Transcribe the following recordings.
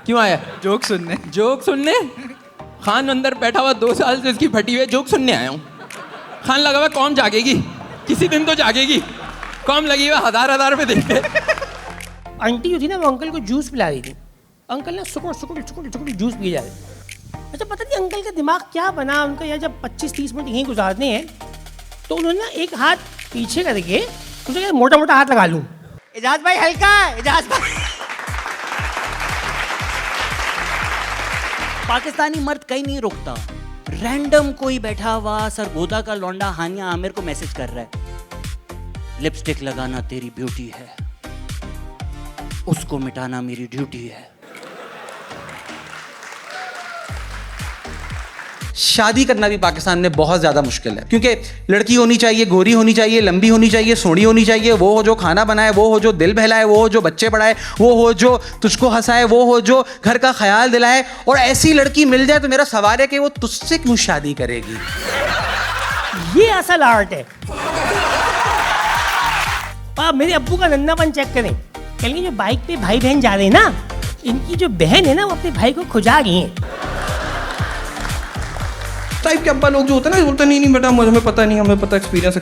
क्यों आया? जोक सुनने। जोक सुनने? खान अंदर बैठा हुआ 2 साल से इसकी फटी हुई जोक सुनने आया हूँ। खान लगा हुआ कौन जागेगी, किसी दिन तो जागेगी। कौन लगी हुआ 1000 रुपए देते। आंटी जो थी ना वो अंकल को जूस पिला रही थी। अंकल ना सुकुड़ जूस पिए जा रहे। अच्छा पता नहीं अंकल का दिमाग क्या बना, उनका यार जब 25-30 मिनट यहीं गुजारने हैं तो उन्होंने ना एक हाथ पीछे करके सोचा मोटा मोटा हाथ लगा लूँ। एजाज भाई हल्का, एजाज भाई। पाकिस्तानी मर्द कहीं नहीं रुकता। रैंडम कोई बैठा हुआ सरगोदा का लौंडा हानिया आमिर को मैसेज कर रहा है, लिपस्टिक लगाना तेरी ब्यूटी है, उसको मिटाना मेरी ड्यूटी है। शादी करना भी पाकिस्तान में बहुत ज़्यादा मुश्किल है, क्योंकि लड़की होनी चाहिए, गोरी होनी चाहिए, लंबी होनी चाहिए, सोहनी होनी चाहिए, वो हो जो खाना बनाए, वो हो जो दिल बहलाए, वो हो जो बच्चे पढ़ाए, वो हो जो तुझको हंसाए, वो हो जो घर का ख्याल दिलाए। और ऐसी लड़की मिल जाए तो मेरा सवाल है कि वो तुझसे क्यों शादी करेगी? ये असल आर्ट है। आप मेरे अब्बू का नन्नापन चेक करें। कल जो बाइक पे भाई बहन जा रहे हैं ना, इनकी जो बहन है ना वो अपने भाई को खुजा रही है। टाइप के अब्बा लोग जो होते हैं ना, बोलते नहीं बेटा मुझे हमें पता नहीं, हमें पता एक्सपीरियंस।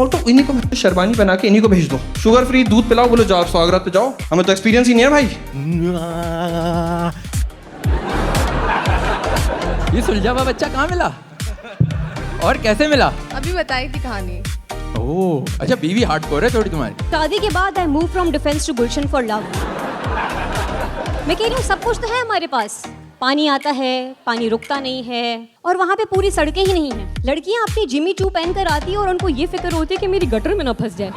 और तो इन्हीं को शर्बानी बना के इन्हीं को भेज दो, शुगर फ्री दूध पिलाओ, बोलो जाओ स्वागत पे जाओ, हमें तो एक्सपीरियंस ही नहीं है भाई। ये सुलझा हुआ बच्चा कहाँ मिला और कैसे मिला? अभी बताई थी कहानी। ओह अच्छा, बीवी हार्डकोर है थोड़ी तुम्हारी। शादी के बाद I move from Defence to Gulshan for love. मैं कह रही हूँ सब कुछ तो है हमारे पास, पानी आता है, पानी रुकता नहीं है, और वहाँ पे पूरी सड़कें ही नहीं हैं। लड़कियाँ अपनी जिमी चू पहन कर आती है और उनको ये फिक्र होती है कि मेरी गटर में ना फंस जाए।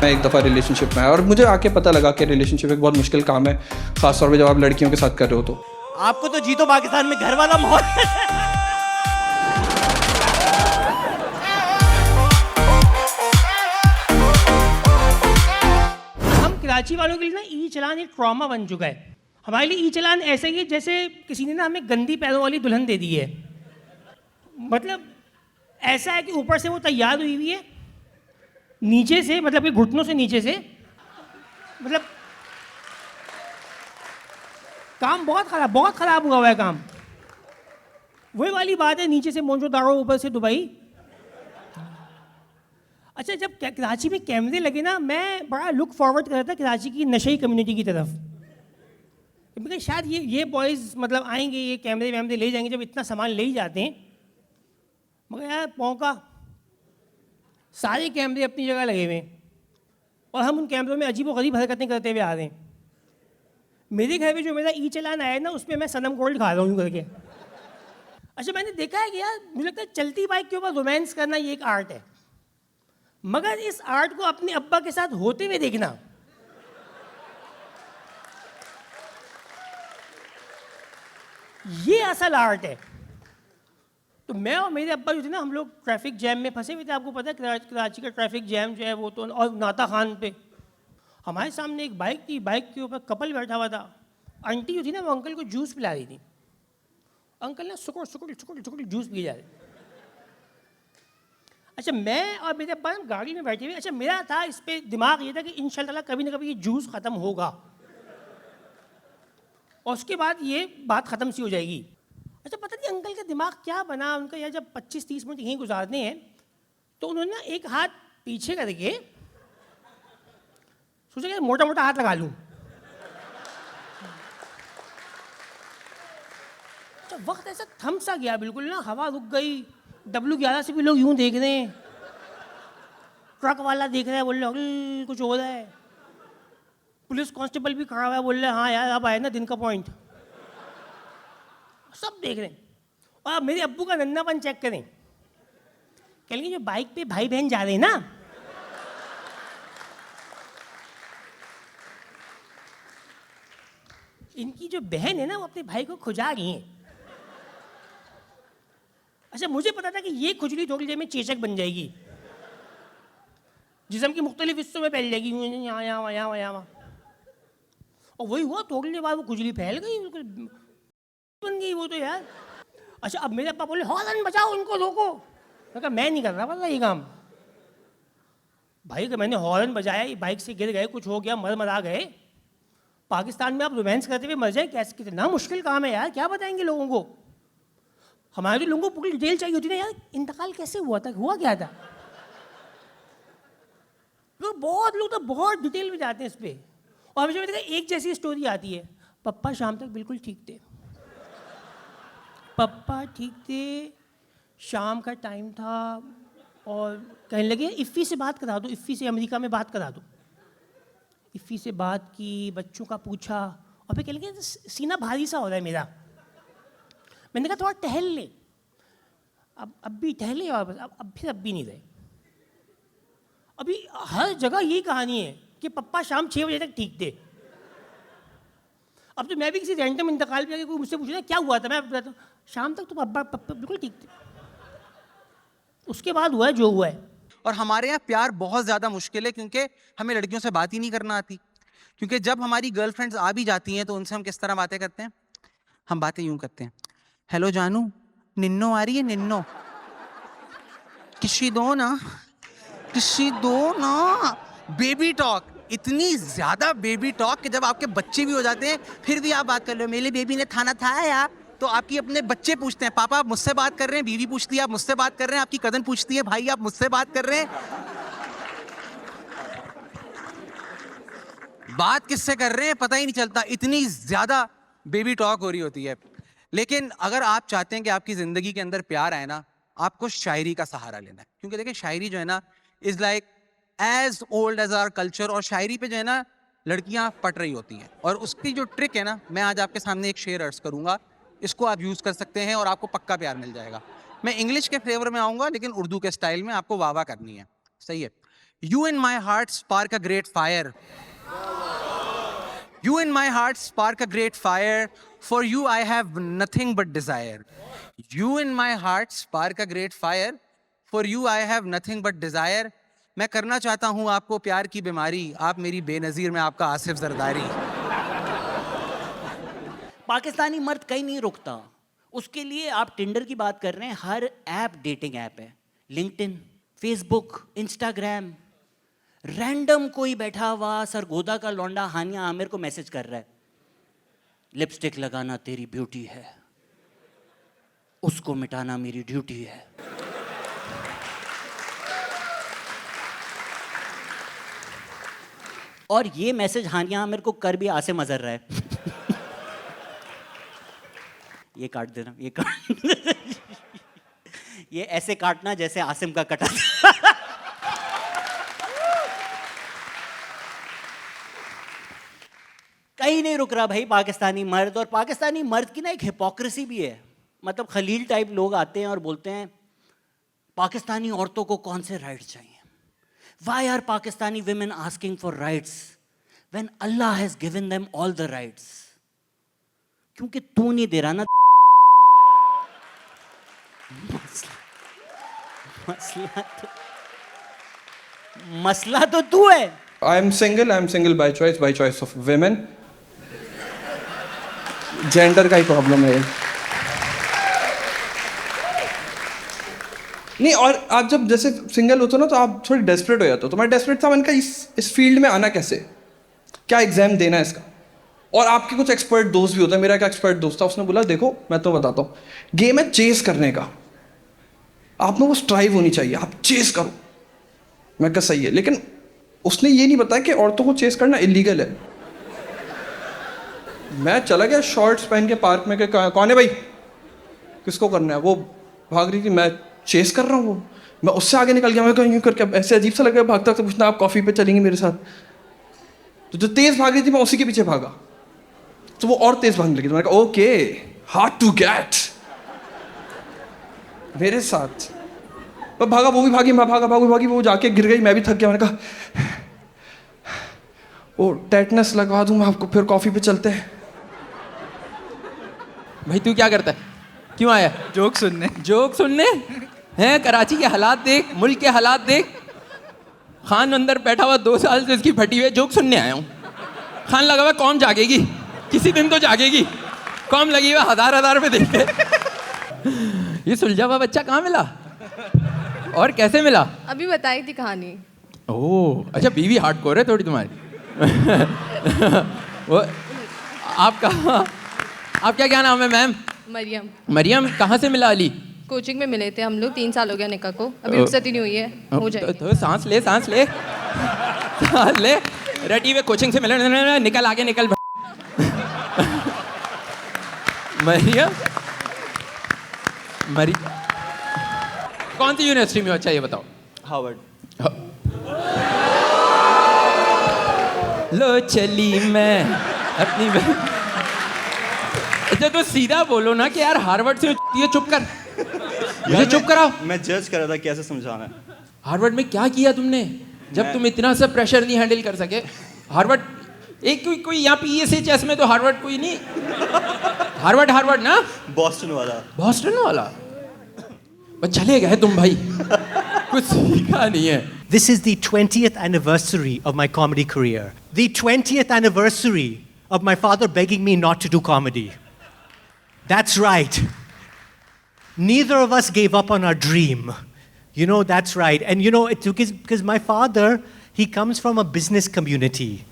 मैं एक दफ़ा रिलेशनशिप में आया और मुझे आके पता लगा कि रिलेशनशिप एक बहुत मुश्किल काम है, खासतौर पे जब आप लड़कियों के साथ कर रहे हो तो। आपको तो जीतो पाकिस्तान में घर वाला माहौल। हम कराची वालों के लिए ना ई चलान एक ट्रॉमा बन चुका है। हमारे लिए ई चलान ऐसे ही जैसे किसी ने ना हमें गंदी पैरों वाली दुल्हन दे दी है। मतलब ऐसा है कि ऊपर से वो तैयार हुई हुई है, नीचे से मतलब कि घुटनों से नीचे से मतलब काम बहुत ख़राब हुआ है काम। वही वाली बात है, नीचे से मोंजोदारो, ऊपर से दुबई। अच्छा जब कराची में कैमरे लगे ना, मैं बड़ा लुक फॉरवर्ड कर रहा था कराची की नशई कम्युनिटी की तरफ। क्योंकि शायद ये बॉयज़ मतलब आएंगे, ये कैमरे वैमरे ले जाएंगे, जब इतना सामान ले ही जाते हैं। मगर यार मौका, सारे कैमरे अपनी जगह लगे हुए हैं और हम उन कैमरों में अजीब व गरीब हरकतें करते हुए आ रहे हैं। मेरे घर में जो मेरा ई चलान आया ना, उसमें मैं सनम गोल्ड खा रहा हूँ करके। अच्छा मैंने देखा है कि यार मुझे लगता है चलती बाइक के ऊपर रोमांस करना ये एक आर्ट है, मगर इस आर्ट को अपने अब्बा के साथ होते हुए देखना, ये असल आर्ट है। तो मैं और मेरे अब्बा जो थे ना, हम लोग ट्रैफिक जैम में फंसे हुए थे। आपको पता है कराची का ट्रैफिक जैम जो है वो तो, और नाता खान पे हमारे सामने एक बाइक थी, बाइक के ऊपर कपल बैठा हुआ था। आंटी जो थी ना वो अंकल को जूस पिला रही थी। अंकल ना सुकुड़ जूस पिए जा रहे। अच्छा मैं और मेरे अब्बा गाड़ी में बैठे हुए। अच्छा मेरा था इस पर दिमाग ये था कि इंशाल्लाह कभी ना कभी ये जूस ख़त्म होगा और उसके बाद ये बात ख़त्म सी हो जाएगी। अच्छा पता नहीं अंकल का दिमाग क्या बना, उनका यार जब 25-30 मिनट यहीं गुजारने हैं तो उन्होंने ना एक हाथ पीछे करके सोचा कि मोटा मोटा हाथ लगा लूँ। तो वक्त ऐसा थम सा गया बिल्कुल ना, हवा रुक गई। W11 से भी लोग यूं देख रहे हैं, ट्रक वाला देख रहा है, बोल रहे कुछ हो रहा है। पुलिस कांस्टेबल भी खड़ा हुआ है, बोल रहे हाँ यार अब आए ना दिन का पॉइंट। सब देख रहे हैं। और आप मेरे अब्बू का नन्नापन चेक करें। कल जो बाइक पे भाई बहन जा रहे हैं ना, इनकी जो बहन है ना वो अपने भाई को खुजा रही है। अच्छा मुझे पता था कि ये खुजली थोड़ी देर में चेचक बन जाएगी, जिस्म के मुख्तलिफ हिस्सों में फैल जाएगी, यहाँ यहाँ यहाँ यहाँ। और वही हुआ, थोड़ी देर बाद वो खुजली फैल गई, बिल्कुल बन गई वो तो यार। अच्छा अब मेरे पापा बोले हॉर्न बजाओ, उनको रोको। मैं कहा मैं नहीं कर रहा वाला ये काम। भाई का मैंने हॉर्न बजाया, बाइक से गिर गए, कुछ हो गया, मर मरा गए पाकिस्तान में आप रोमांस करते हुए मर जाए, कैसे, कितना मुश्किल काम है यार, क्या बताएंगे लोगों को? हमारे तो लोगों को पूरी डिटेल चाहिए होती है ना यार, इंतकाल कैसे हुआ था, हुआ क्या था? बहुत लोग तो बहुत डिटेल में जाते हैं इस पर। और हमेशा देखा एक जैसी स्टोरी आती है, पप्पा शाम तक बिल्कुल ठीक थे, पप्पा ठीक थे, शाम का टाइम था और कहने लगे इफ़ी से बात करा दो, इफ़ी से अमेरिका में बात करा दो। इफ़ी से बात की, बच्चों का पूछा और फिर कहने लगे सीना भारी सा हो रहा है मेरा। मैंने कहा थोड़ा टहल ले, अब भी टहले और बस अब फिर अब भी नहीं रहे। अभी हर जगह यही कहानी है कि पप्पा शाम 6 बजे तक ठीक थे। अब तो मैं भी किसी रैंडम इंतकाल पे कोई मुझसे पूछे ना क्या हुआ था, मैं बताता हूँ शाम तक तो पप्पा बिल्कुल ठीक थे, उसके बाद हुआ है जो हुआ है। और हमारे यहाँ प्यार बहुत ज़्यादा मुश्किल है क्योंकि हमें लड़कियों से बात ही नहीं करना आती। क्योंकि जब हमारी गर्लफ्रेंड्स आ भी जाती हैं तो उनसे हम किस तरह बातें करते हैं? हम बातें यूं करते हैं, हेलो जानू, निन्नो आ रही है, निन्नो किसी दो ना, किसी दो ना। बेबी टॉक, इतनी ज़्यादा बेबी टॉक कि जब आपके बच्चे भी हो जाते हैं फिर भी आप बात कर रहे हो, मेरे बेबी ने खाना खाया यार, तो आपकी अपने बच्चे पूछते हैं पापा आप मुझसे बात कर रहे हैं, बीवी पूछती है आप मुझसे बात कर रहे हैं, आपकी कज़न पूछती है भाई आप मुझसे बात कर रहे हैं। बात किससे कर रहे हैं पता ही नहीं चलता, इतनी ज़्यादा बेबी टॉक हो रही होती है। लेकिन अगर आप चाहते हैं कि आपकी ज़िंदगी के अंदर प्यार आए ना, आपको शायरी का सहारा लेना है। क्योंकि देखिए शायरी जो है ना is like as old as our culture, और शायरी पे जो है ना लड़कियां पट रही होती हैं। और उसकी जो ट्रिक है ना, मैं आज आपके सामने एक शेर अर्ज करूंगा, इसको आप यूज़ कर सकते हैं और आपको पक्का प्यार मिल जाएगा। मैं इंग्लिश के फ्लेवर में आऊँगा लेकिन उर्दू के स्टाइल में, आपको वाह वाह करनी है, सही है। You in my heart spark a great fire, You in my heart spark a great fire, for you I have nothing but desire. You in my heart spark a great fire, for you I have nothing but desire. मैं करना चाहता हूँ आपको प्यार की बीमारी, आप मेरी बेनज़ीर, मैं आपका आसिफ जरदारी। पाकिस्तानी मर्द कहीं नहीं रुकता, उसके लिए आप टिंडर की बात कर रहे हैं, हर ऐप डेटिंग ऐप है, लिंक्डइन, फेसबुक, इंस्टाग्राम। रैंडम कोई बैठा हुआ सरगोदा का लौंडा हानिया आमिर को मैसेज कर रहा है, लिपस्टिक लगाना तेरी ब्यूटी है, उसको मिटाना मेरी ड्यूटी है। और ये मैसेज हानिया आमिर को कर भी आसिम अजहर रहा है। ये काट देना, ये काट ये ऐसे काटना जैसे आसिम का कटा। कहीं नहीं रुक रहा भाई पाकिस्तानी मर्द। और पाकिस्तानी मर्द की ना एक हिपोक्रेसी भी है, मतलब खलील टाइप लोग आते हैं और बोलते हैं पाकिस्तानी औरतों को कौन से राइट्स चाहिए, why are Pakistani women asking for rights when Allah has given them all the rights. क्योंकि तू नहीं दे रहा ना। मसला तो तू है। I am single by choice of women. Gender का ही प्रॉब्लम है नहीं। और आप जब जैसे सिंगल होते हो ना तो आप थोड़ी डेस्परेट हो जाते हो। तो मैं डेस्परेट था, मैंने कहा इस फील्ड में आना कैसे, क्या एग्जाम देना है इसका। और आपके कुछ एक्सपर्ट दोस्त भी होते हैं, मेरा एक एक्सपर्ट दोस्त था, उसने बोला देखो मैं तो बताता हूँ, गेम है चेस करने का, आप में वो स्ट्राइव होनी चाहिए, आप चेस करो। मैं कहा सही है, लेकिन उसने ये नहीं बताया कि औरतों को चेस करना इलीगल है। मैं चला गया शॉर्ट्स पहन के पार्क में, कौन है भाई, किसको करना है। वो भाग रही थी, मैं चेस कर रहा हूँ, मैं उससे आगे निकल गया। मैं कहीं यूँ करके ऐसे अजीब सा लगा, भागता भागता पूछना आप कॉफ़ी पे चलेंगे मेरे साथ। तो जो तेज़ भाग रही थी मैं उसी के पीछे भागा, तो वो और तेज़ भागने लगी। तो मैंने कहा ओके हार्ड टू गेट मेरे साथ। मैं भागा, वो भी भागी, मैं भागी, वो जाके गिर गई, मैं भी थक गया। मैंने कहा वो टेटनस लगवा दूँ मैं आपको, फिर कॉफ़ी पे चलते हैं। भाई तू क्या करता है, क्यों आया? जोक सुनने हैं? कराची के हालात देख, मुल्क के हालात देख। खान अंदर बैठा हुआ 2 साल से इसकी फटी हुई जोक सुनने आया हूँ। खान लगा हुआ कौम जागेगी, किसी दिन तो जागेगी। कौम लगी हुआ 1000 रुपये देखते। ये सुलझा हुआ बच्चा कहाँ मिला और कैसे मिला? अभी बताई थी कहानी। ओह अच्छा, बीवी हार्डकोर है थोड़ी तुम्हारी। वो आपका आपका क्या नाम है मैम? मरियम। मरियम, कहाँ से मिला अली? कोचिंग में मिले थे हम लोग, 3 साल हो गया निकाह को, अभी रुखसत ही नहीं हुई है, हो जाएगी। तो सांस ले सांस ले सांस ले। रेडी वे कोचिंग से मिले, निकल आगे निकल। मरियम, कौन सी यूनिवर्सिटी में हो? अच्छा ये बताओ। हार्वर्ड। लो चली मैं अपनी अच्छा तो सीधा बोलो ना कि यार हार्वर्ड से ये चुप कर, मुझे चुप कराओ। मैं जज कर रहा था कैसे समझाना है। हार्वर्ड में क्या किया तुमने जब तुम इतना सा प्रेशर नहीं हैंडल कर सके? हार्वर्ड एक कोई यहाँ PSHS में तो हार्वर्ड कोई नहीं। हार्वर्ड ना, बॉस्टन वाला। बॉस्टन वाला। बस चले गए तुम भाई, कुछ सीखा नहीं है। This is the 20th anniversary of my comedy career. The 20th anniversary of my father begging me not to do comedy. That's right. Neither of us gave up on our dream. You know, that's right. And you know, because my father, he comes from a business community.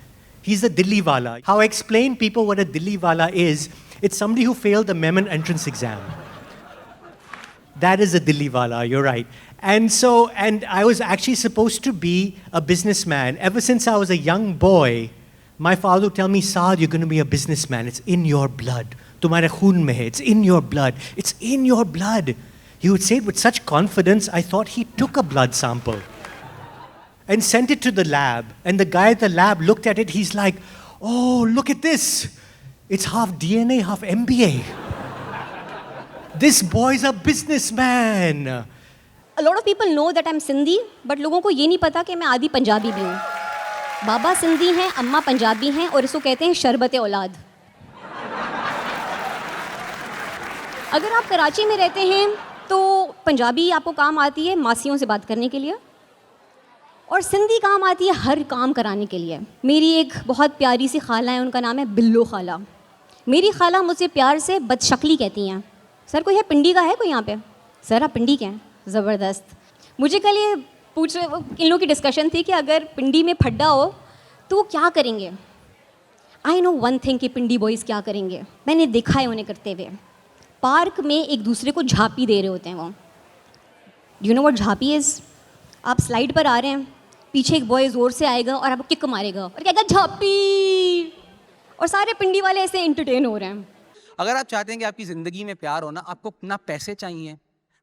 He's a Dilli wala. How I explain people what a Dilli wala is, it's somebody who failed the Memon entrance exam. That is a Dilli wala, you're right. And I was actually supposed to be a businessman. Ever since I was a young boy, my father would tell me, Saad, you're going to be a businessman. It's in your blood. Tumhare khoon mein hai. It's in your blood. It's in your blood. He would say it with such confidence, I thought he took a blood sample and sent it to the lab. And the guy at the lab looked at it, he's like, oh, look at this. It's half DNA, half MBA. This boy's a businessman. A lot of people know that I'm Sindhi, but लोगों को ये नहीं पता कि मैं आधी पंजाबी भी हूँ। बाबा सिंधी हैं, अम्मा पंजाबी हैं और इसको कहते हैं शरबत औलाद। अगर आप कराची में रहते हैं तो पंजाबी आपको काम आती है मासियों से बात करने के लिए, और सिंधी काम आती है हर काम कराने के लिए। मेरी एक बहुत प्यारी सी खाला है, उनका नाम है बिल्लो खाला। मेरी खाला मुझसे प्यार से बदशक्ली कहती हैं। सर कोई है पिंडी का है कोई यहाँ पे? सर आप पिंडी के हैं? ज़बरदस्त। मुझे कल ये पूछ रहे, इन लोगों की डिस्कशन थी कि अगर पिंडी में फड्डा हो तो वो क्या करेंगे। आई नो वन थिंग कि पिंडी बॉयज़ क्या करेंगे, मैंने देखा है उन्हें करते हुए। पार्क में एक दूसरे को झापी दे रहे होते हैं वो। यू नो व्हाट झापी इज़? आप स्लाइड पर आ रहे हैं, पीछे एक बॉय ज़ोर से आएगा और आपको किक मारेगा और कहेगा झापी, और सारे पिंडी वाले ऐसे एंटरटेन हो रहे हैं। अगर आप चाहते हैं कि आपकी ज़िंदगी में प्यार हो ना, आपको ना पैसे चाहिए,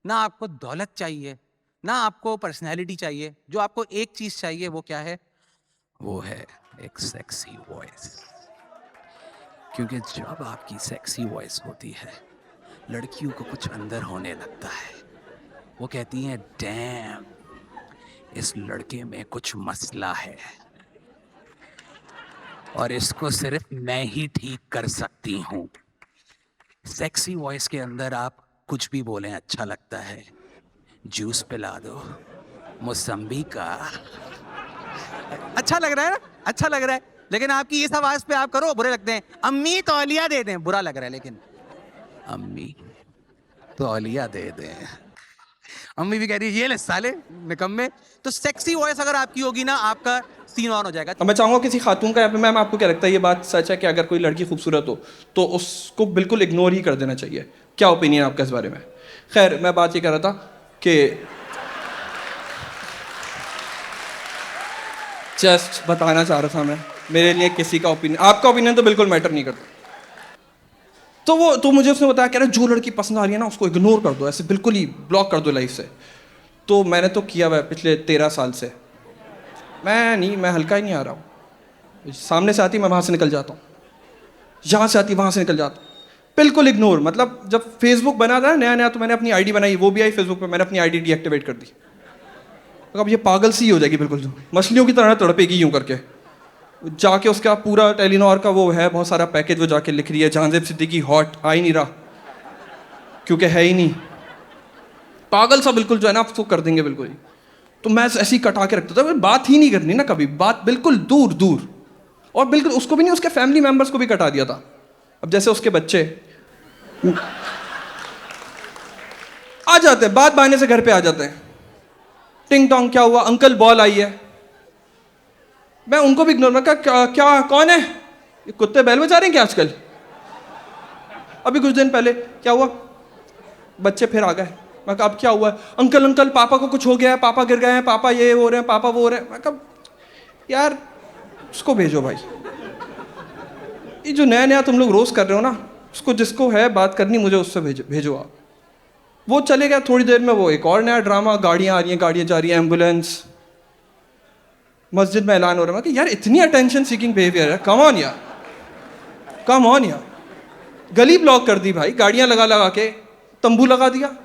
ना आपको दौलत चाहिए, ना आपको पर्सनैलिटी चाहिए। जो आपको एक चीज़ चाहिए वो क्या है? वो है एक सेक्सी वॉइस। क्योंकि जब आपकी सेक्सी वॉइस होती है, लड़कियों को कुछ अंदर होने लगता है। वो कहती हैं डैम, इस लड़के में कुछ मसला है और इसको सिर्फ मैं ही ठीक कर सकती हूँ। सेक्सी वॉइस के अंदर आप कुछ भी बोलें अच्छा लगता है। जूस पिला दो मौसम्बी का, अच्छा लग रहा है ना, अच्छा लग रहा है। लेकिन आपकी इस आवाज़ पे आप करो, बुरे लगते हैं। अम्मी तौलिया दे दें, बुरा लग रहा है। लेकिन अम्मी तौलिया दे दें, अम्मी भी कह रही है ये ले साले निकम्मे। तो सेक्सी वॉइस अगर आपकी होगी ना, आपका सीन ऑन हो जाएगा। अब मैं चाहूँगा किसी खातून का, यहाँ पे मैम आपको क्या लगता है ये बात सच है कि अगर कोई लड़की खूबसूरत हो तो उसको बिल्कुल इग्नोर ही कर देना चाहिए? क्या ओपिनियन आपका इस बारे में? खैर मैं बात ये कर रहा था कि जस्ट बताना चाह रहा था मैं, मेरे लिए किसी का ओपिनियन, आपका ओपिनियन तो बिल्कुल मैटर नहीं करता। तो मुझे उसने बताया कह रहा जो लड़की पसंद आ रही है ना उसको इग्नोर कर दो, ऐसे बिल्कुल ही ब्लॉक कर दो लाइफ से। तो मैंने तो किया हुआ है पिछले 13 साल से। मैं हल्का ही नहीं आ रहा हूँ। सामने से आती मैं वहाँ से निकल जाता हूँ, यहाँ से आती वहाँ से निकल जाता हूँ, बिल्कुल इग्नोर। मतलब जब फेसबुक बना था नया नया तो मैंने अपनी आईडी बनाई, वो भी आई फेसबुक पे, मैंने अपनी आईडी डीएक्टिवेट कर दी। तो अब ये पागल सी हो जाएगी बिल्कुल, मछलियों की तरह तड़पेगी यूँ करके। जाके उसका पूरा टेलीनॉर का वो है बहुत सारा पैकेज, वो जाके लिख रही है जहांजेब सिद्दीकी हॉट, आ ही नहीं रहा क्योंकि है ही नहीं। पागल सा बिल्कुल जो है ना आप उसको कर देंगे बिल्कुल ही। तो मैं ऐसे ही कटा के रखता था, बात ही नहीं करनी ना कभी, बात बिल्कुल दूर दूर। और बिल्कुल उसको भी नहीं, उसके फैमिली मेम्बर्स को भी कटा दिया था। अब जैसे उसके बच्चे आ जाते हैं, बात बहाने से घर पे आ जाते हैं, टिंग टोंग क्या हुआ अंकल, बॉल आई है। मैं उनको भी इग्नोर, मैं कहा क्या कौन है, ये कुत्ते बैल बजा रहे हैं क्या आजकल? अभी कुछ दिन पहले क्या हुआ, बच्चे फिर आ गए। मैं कहा अब क्या हुआ है? अंकल अंकल पापा को कुछ हो गया है, पापा गिर गए हैं, पापा ये हो रहे हैं, पापा वो हो रहे हैं। मैं कहा यार उसको भेजो भाई, ये जो नया नया तुम लोग रोज कर रहे हो ना, उसको जिसको है बात करनी मुझे उससे भेजो आप। वो चले गया, थोड़ी देर में वो एक और नया ड्रामा, गाड़ियाँ आ रही हैं, गाड़ियाँ जा रही हैं, एम्बुलेंस, मस्जिद में ऐलान हो रहा है। मैं यार इतनी अटेंशन सीकिंग बिहेवियर है, कम ऑन यार, कम ऑन यार। गली ब्लॉक कर दी भाई, गाड़ियाँ लगा लगा के, तंबू लगा दिया।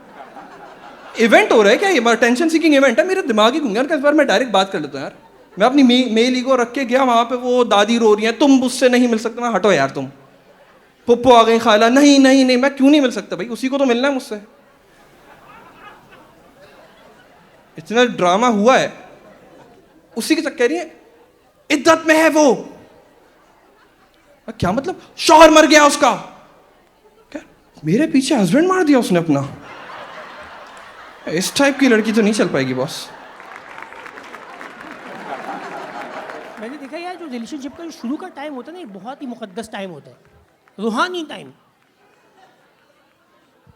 इवेंट हो रहा है क्या ये? अटेंशन सीकिंग इवेंट है? मेरे दिमाग ही घूम गया। इस बार मैं डायरेक्ट बात कर लेता हूँ यार। मैं अपनी मेल ईगो रख के गया वहाँ पे, वो दादी रो रही है, तुम मुझसे नहीं मिल सकते। मैं हटो यार, तुम पुप्पो आ गई, खाला नहीं नहीं नहीं, मैं क्यों नहीं मिल सकता भाई, उसी को तो मिलना है मुझसे। इतना ड्रामा हुआ है, उसी की चक्कर है, इज्जत में है वो। क्या मतलब? शौहर मर गया उसका, क्या मेरे पीछे हस्बैंड मार दिया उसने अपना? इस टाइप की लड़की तो नहीं चल पाएगी बॉस। मैंने देखा यार, जो रिलेशनशिप का शुरू का टाइम होता है ना, एक बहुत ही मुकद्दस टाइम होता है, रूहानी टाइम।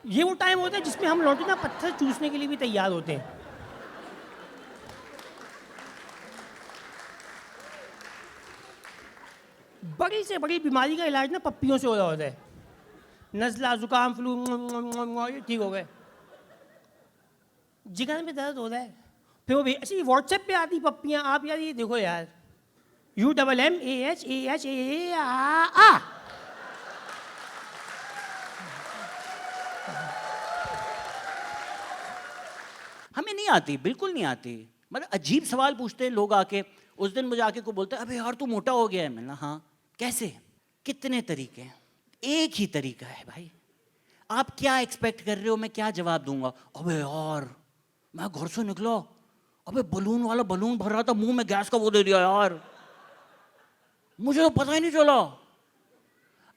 ये वो टाइम होता है जिसमें हम लौटे ना पत्थर चूसने के लिए भी तैयार होते हैं। बड़ी से बड़ी बीमारी का इलाज ना पप्पियों से हो रहा होता है। नज़ला, जुकाम, फ्लू, ये ठीक हो गए। जिगर में दर्द हो रहा है, फिर वो भी ऐसी व्हाट्सएप पे आती पप्पियाँ, आप यार ये देखो यार, UMMAHAHAA। हमें नहीं आती, बिल्कुल नहीं आती। मतलब अजीब सवाल पूछते हैं लोग आके। उस दिन मुझे आके को बोलते हैं अबे यार तू मोटा हो गया है। मैंने हाँ, कैसे, कितने तरीके हैं? एक ही तरीका है भाई। आप क्या एक्सपेक्ट कर रहे हो मैं क्या जवाब दूंगा? अबे यार मैं घर से निकला, अबे बलून वाला बलून भर रहा था, मुंह में गैस का वो दे दिया यार, मुझे तो पता ही नहीं चला।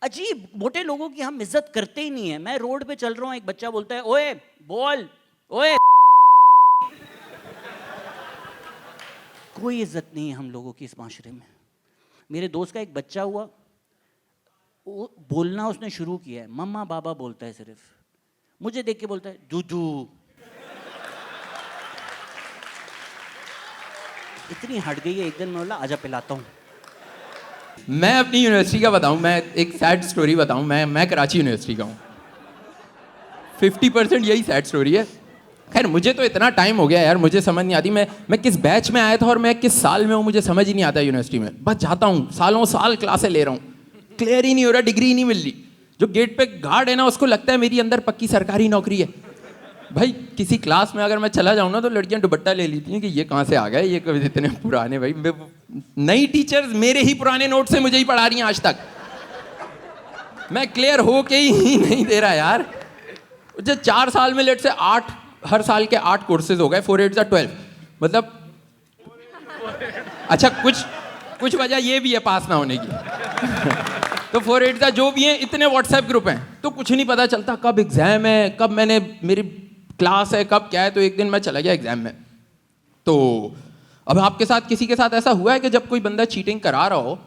अजीब, मोटे लोगों की हम इज्जत करते ही नहीं है। मैं रोड पे चल रहा हूँ, एक बच्चा बोलता है ओए बोल, ओए। कोई इज्जत नहीं है हम लोगों की इस माशरे में। मेरे दोस्त का एक बच्चा हुआ, वो बोलना उसने शुरू किया है, मम्मा बाबा बोलता है सिर्फ, मुझे देख के बोलता है दूधू। इतनी हट गई है, एक दिन मैं बोला आजा पिलाता हूँ। मैं अपनी यूनिवर्सिटी का बताऊं, मैं एक सैड स्टोरी बताऊं। मैं कराची यूनिवर्सिटी का हूँ। 50% यही सैड स्टोरी है। खैर मुझे तो इतना टाइम हो गया यार, मुझे समझ नहीं आती मैं किस बैच में आया था और मैं किस साल में हूँ, मुझे समझ ही नहीं आता यूनिवर्सिटी में। बस जाता हूँ, सालों साल क्लासें ले रहा हूँ, क्लियर ही नहीं हो रहा, डिग्री ही नहीं मिल रही। जो गेट पे गार्ड है ना, उसको लगता है मेरी अंदर पक्की सरकारी नौकरी है। भाई किसी क्लास में अगर मैं चला जाऊँ ना, तो लड़कियाँ दुपट्टा ले लेती हैं कि ये कहाँ से आ गए, ये कभी इतने पुराने। भाई नई टीचर्स मेरे ही पुराने नोट से मुझे ही पढ़ा रही हैं आज तक। मैं क्लियर हो के ही नहीं दे रहा यार। जो 4 साल में लेट से 8, हर साल के 8 कोर्सेज हो गए, 4 8 12। मतलब अच्छा कुछ वजह ये भी है पास ना होने की। तो 4 8 जो भी हैं, इतने व्हाट्सएप ग्रुप हैं, तो कुछ नहीं पता चलता कब एग्जाम है, कब मेरी क्लास है, कब क्या है। तो एक दिन मैं चला गया एग्जाम में। तो अब आपके साथ किसी के साथ ऐसा हुआ है कि जब कोई बंदा चीटिंग करा रहा हो,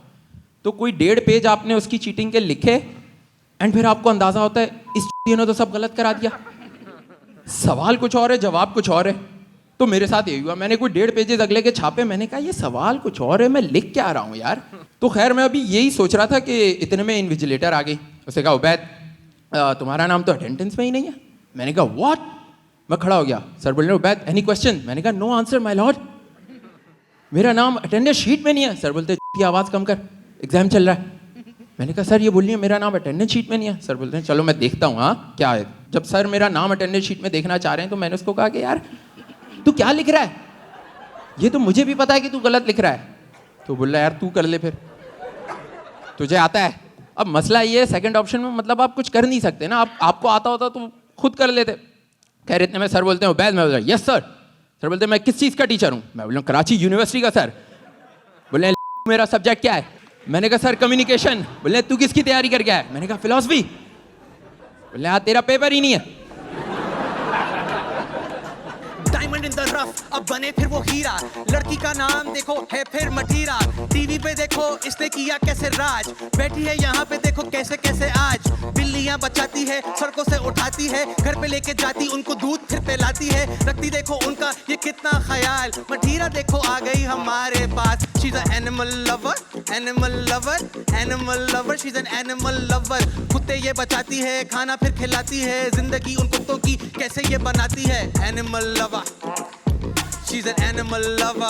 तो कोई 1.5 पेज आपने उसकी चीटिंग के लिखे, एंड फिर आपको अंदाजा होता है इस ने तो सब गलत करा दिया, सवाल कुछ और है जवाब कुछ और है। तो मेरे साथ यही हुआ, मैंने कोई 1.5 पेजेस अगले के छापे, मैंने कहा ये सवाल कुछ और है, मैं लिख क्या रहा हूँ यार। तो खैर मैं अभी यही सोच रहा था कि इतने में इन्विजिलेटर आ गई। उसने कहा उबैद तुम्हारा नाम तो अटेंडेंस में ही नहीं है। मैंने कहा व्हाट? मैं खड़ा हो गया। सर बोल रहे उबैद एनी क्वेश्चन? मैंने कहा नो आंसर माय लॉर्ड, मेरा नाम अटेंडेंस शीट में नहीं है। सर बोलते हैं आवाज़ कम कर, एग्जाम चल रहा है। मैंने कहा सर ये बोलिए मेरा नाम अटेंडेंस शीट में नहीं है। सर बोलते हैं चलो मैं देखता हूँ हाँ क्या है। जब सर मेरा नाम अटेंडेंस शीट में देखना चाह रहे हैं, तो मैंने उसको कहा कि यार तू क्या लिख रहा है, ये तो मुझे भी पता है कि तू गलत लिख रहा है। तो बोल रहा यार तू कर ले फिर, तुझे आता है। अब मसला ये है सेकंड ऑप्शन में मतलब आप कुछ कर नहीं सकते ना, आपको आता होता तो खुद कर लेते। खैर इतने में सर बोलते हैं उबैद, मैं बोल रहा यस सर। सर बोलते हैं मैं किस चीज़ का टीचर हूँ? मैं बोल रहा हूँ कराची यूनिवर्सिटी का सर। बोले मेरा सब्जेक्ट क्या है? मैंने कहा सर कम्युनिकेशन। बोले तू किसकी तैयारी कर गया है? मैंने कहा फिलॉसफी। बोले हाँ तेरा पेपर ही नहीं है। Diamond in the rough, अब बने फिर वो हीरा। लड़की का नाम देखो है फिर मठीरा। टीवी पे देखो इसने किया कैसे राज, बैठी है यहाँ पे देखो कैसे कैसे आज। बिल्लियां बचाती है, सड़कों से उठाती है, घर पे लेके जाती उनको दूध फिर पिलाती है। रखती देखो उनका ये कितना ख्याल, मठीरा देखो आ गई हमारे पास। She's an animal lover, animal lover, animal lover, she's an animal lover। कुत्ते ये बचाती है, खाना फिर खिलाती है, जिंदगी उन कुत्तों की कैसे ये बनाती है। Animal lover, she's an animal lover।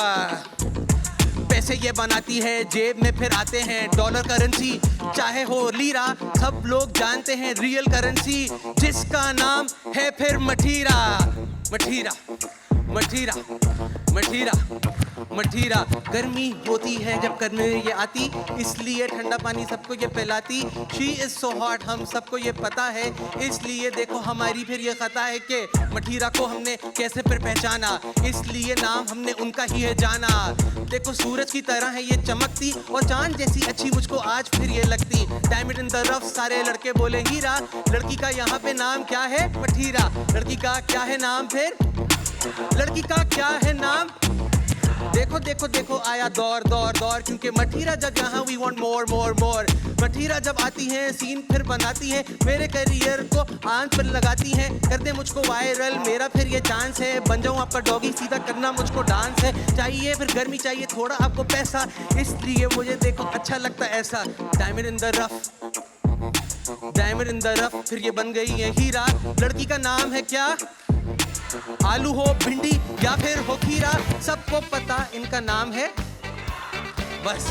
पैसे ये बनाती है, जेब में फिर आते हैं डॉलर करेंसी, चाहे हो लीरा, सब लोग जानते हैं रियल करेंसी, जिसका नाम है फिर मठीरा। मठीरा मठीरा मठीरा मठीरा। गर्मी होती है जब करने ये आती, इसलिए ठंडा पानी सबको ये पिलाती। शी इज सो हॉट, हम सबको ये पता है, इसलिए देखो हमारी फिर ये खता है कि मठीरा को हमने कैसे फिर पहचाना, इसलिए नाम हमने उनका ही है जाना। देखो सूरज की तरह है ये चमकती, और चांद जैसी अच्छी मुझको आज फिर ये लगती। डायमंड इन द रफ, सारे लड़के बोले हीरा। लड़की का यहाँ पे नाम क्या है? मठीरा। लड़की का क्या है नाम फिर? लड़की का क्या है नाम? देखो देखो देखो आया दौर दौर दौर, क्योंकि मठीरा जब यहाँ वी वांट मोर मोर मोर। मठीरा जब आती है सीन फिर बनाती है, मेरे करियर को आंच पर लगाती है, कर दे मुझको वायरल मेरा फिर ये चांस है, बन जाऊँ आपका डॉगी सीधा करना मुझको डांस है। चाहिए फिर गर्मी चाहिए थोड़ा आपको पैसा, इसलिए मुझे देखो अच्छा लगता ऐसा। Diamond in the rough, diamond in the rough, फिर ये बन गई है हीरा। लड़की का नाम है क्या? आलू हो भिंडी या फिर हो खीरा, सबको पता इनका नाम है बस।